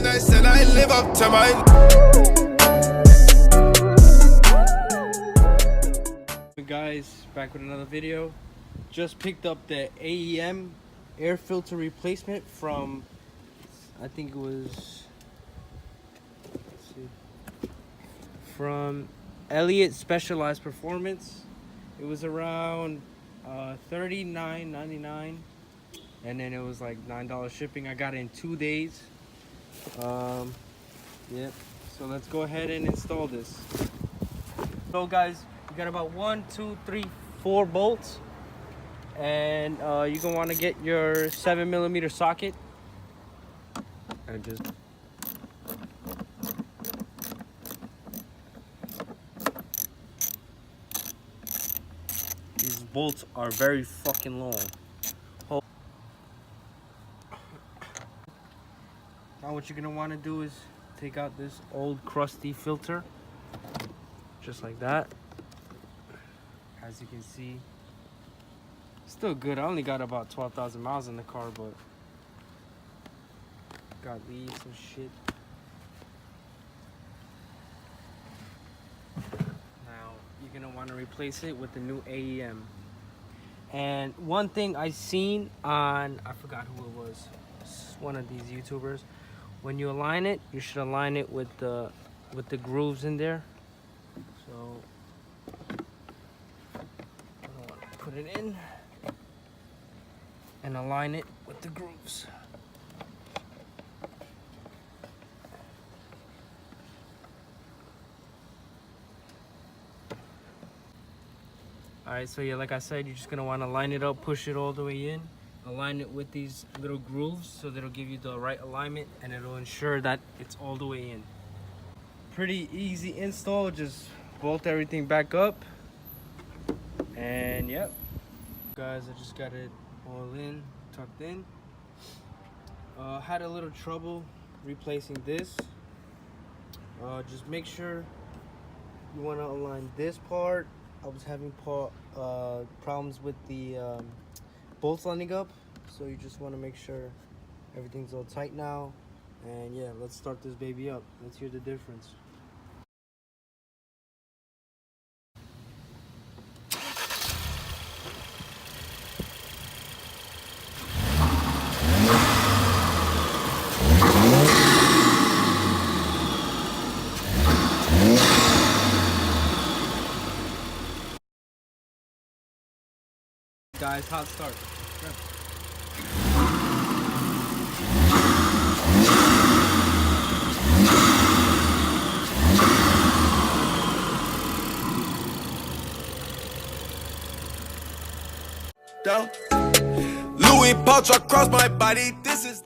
that nice and I live up to mine. Hey guys, back with another video. Just picked up the AEM air filter replacement from, I think it was, let's see, from Elliot Specialized Performance. It was around $39.99, and then it was like $9 shipping. I got it in 2 days. Yep. So let's go ahead and install this. So guys, you got about 1, 2, 3, 4 bolts, and you're gonna want to get your 7mm socket and just these bolts are very fucking long. Now what you're gonna want to do is take out this old crusty filter, just like that. As you can see, still good. I only got about 12,000 miles in the car, but got leaves and shit. Now you're gonna want to replace it with the new AEM. And one thing I seen on, I forgot who it was, one of these YouTubers, when you align it, you should align it with the grooves in there. So I want to put it in and align it with the grooves. Alright, so yeah, like I said, you're just gonna want to line it up, push it all the way in, align it with these little grooves so that'll give you the right alignment, and it'll ensure that it's all the way in. Pretty easy install, just bolt everything back up, and yep. Guys, I just got it all in, tucked in. Had a little trouble replacing this. Just make sure you want to align this part. I was having problems with the bolts lining up, so you just want to make sure everything's all tight now. And yeah, let's start this baby up. Let's hear the difference. Guys, hot start. Yeah. Down. Louis pouch across my body. This is